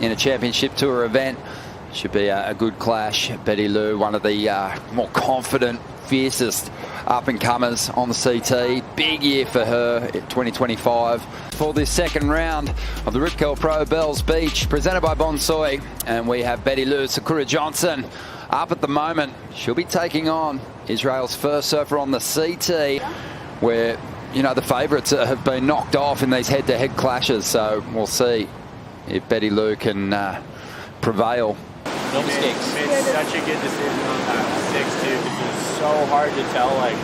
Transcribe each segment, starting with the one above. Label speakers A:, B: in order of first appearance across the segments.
A: in a championship tour event. Should be a good clash. Bettylou, one of the more confident, fiercest up-and-comers on the CT. Big year for her in 2025. For this second round of the Rip Curl Pro Bells Beach, presented by Bonsoy. And we have Bettylou Sakura Johnson up at the moment. She'll be taking on Israel's first surfer on the CT, where, you know, the favourites have been knocked off in these head-to-head clashes. So we'll see if Bettylou can prevail.
B: No mistakes.
C: It's such a good decision on that 6-2 because it's so hard to tell like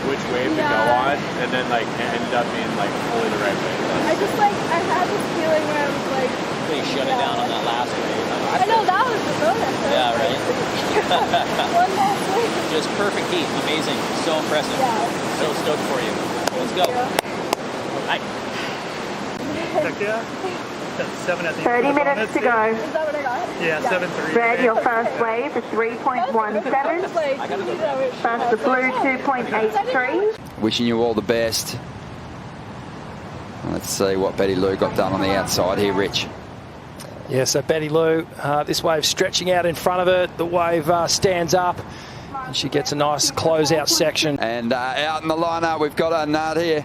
C: which wave to go on, and then like it ended up being like fully the right way.
D: I had this feeling where I was like,
B: They shut it down on that last wave.
D: I know that was the bonus.
B: Yeah, right?
D: One last wave.
B: Just perfect heat. Amazing. So impressive.
D: Yeah.
B: So stoked for you. Let's go. Bye.
E: Heck yeah. That's 7 at the
F: 30 minutes to go.
D: Is that what I got?
E: Yeah, 7-3.
F: Red, your first wave is 3.17. First the blue, 2.83.
A: Wishing you all the best. Let's see what Bettylou got done on the outside here, Rich.
G: Yeah, so Bettylou, this wave stretching out in front of her. The wave stands up and she gets a nice closeout section.
A: And out in the lineup, we've got Anat here.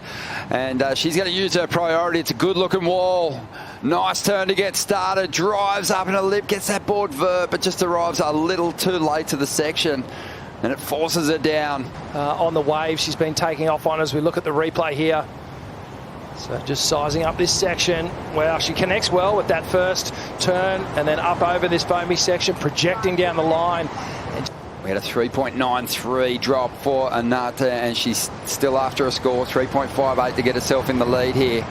A: And she's going to use her priority. It's a good-looking wall. Nice turn to get started. Drives up in a lip, gets that board vert, but just arrives a little too late to the section. And it forces her down.
G: On the wave, she's been taking off on as we look at the replay here. So just sizing up this section. Wow, she connects well with that first turn and then up over this foamy section, projecting down the line. And
A: we had a 3.93 drop for Anat, and she's still after a score, 3.58 to get herself in the lead here.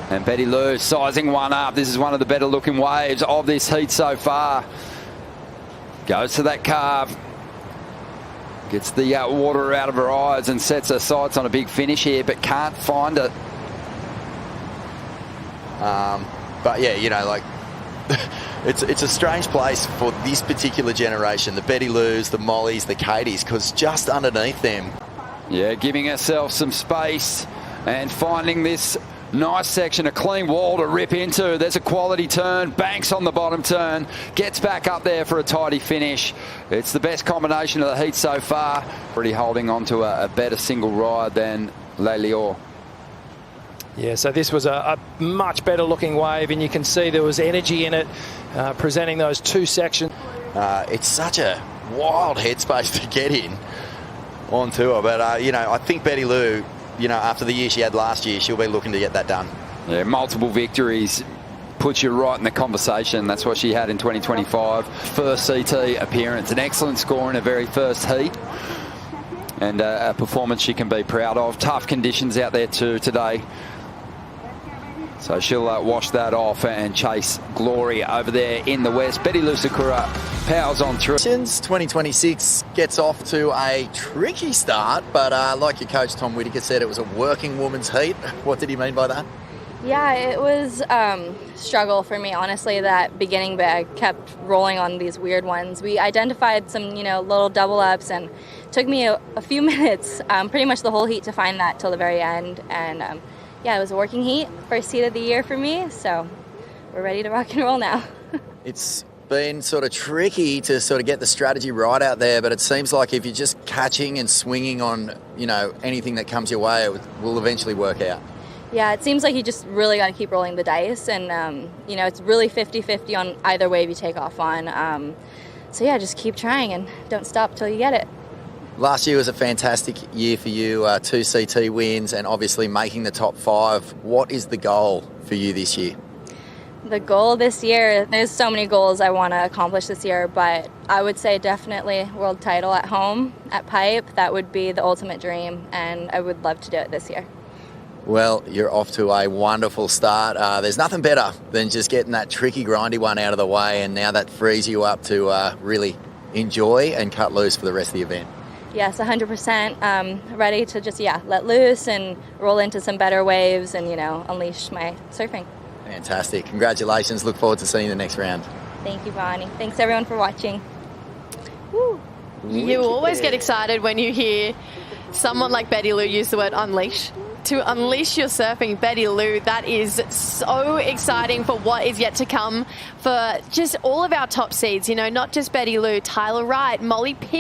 A: And Bettylou sizing one up. This is one of the better looking waves of this heat so far. Goes to that carve. Gets the water out of her eyes and sets her sights on a big finish here, but can't find it.
H: But yeah, you know, like it's a strange place for this particular generation, the Bettylous, the Mollys, the Katies, because just underneath them.
A: Yeah, giving herself some space and finding this nice section, a clean wall to rip into. There's a quality turn, banks on the bottom turn, gets back up there for a tidy finish. It's the best combination of the heat so far. Already holding on to a better single ride than Lelior.
G: yeah, so this was a much better looking wave, and you can see there was energy in it, presenting those two sections.
H: It's such a wild headspace to get in on tour, but you know, I think Bettylou, you know, after the year she had last year, she'll be looking to get that done.
A: Yeah, multiple victories puts you right in the conversation. That's what she had in 2025. First CT appearance, an excellent score in her very first heat, and a performance she can be proud of. Tough conditions out there too today. So she'll wash that off and chase glory over there in the west. Bettylou Sakura powers on through.
H: 2026 gets off to a tricky start, but like your coach Tom Whitaker said, it was a working woman's heat. What did he mean by that?
D: Yeah, it was struggle for me, honestly. That beginning bag kept rolling on these weird ones. We identified some, you know, little double ups, and it took me a few minutes, pretty much the whole heat, to find that till the very end. And yeah, it was a working heat, first heat of the year for me, so we're ready to rock and roll now. It's
H: been sort of tricky to sort of get the strategy right out there, but it seems like if you're just catching and swinging on, you know, anything that comes your way, it will eventually work out.
D: Yeah, it seems like you just really got to keep rolling the dice, and you know, it's really 50-50 on either wave you take off on. So yeah, just keep trying and don't stop till you get it.
H: Last year was a fantastic year for you, 2 CT wins and obviously making the top 5. What is the goal for you this year?
D: The goal this year, there's so many goals I want to accomplish this year, but I would say definitely world title at home at Pipe. That would be the ultimate dream, and I would love to do it this year.
H: Well, you're off to a wonderful start. There's nothing better than just getting that tricky, grindy one out of the way, and now that frees you up to really enjoy and cut loose for the rest of the event.
D: Yes, 100%. Ready to just, let loose and roll into some better waves and, unleash my surfing.
H: Fantastic. Congratulations. Look forward to seeing you the next round.
D: Thank you, Bonnie. Thanks, everyone, for watching. Woo.
I: You always get excited when you hear someone like Bettylou use the word unleash. to unleash your surfing, Bettylou. That is so exciting for what is yet to come for just all of our top seeds. You know, not just Bettylou, Tyler Wright, Molly Pick.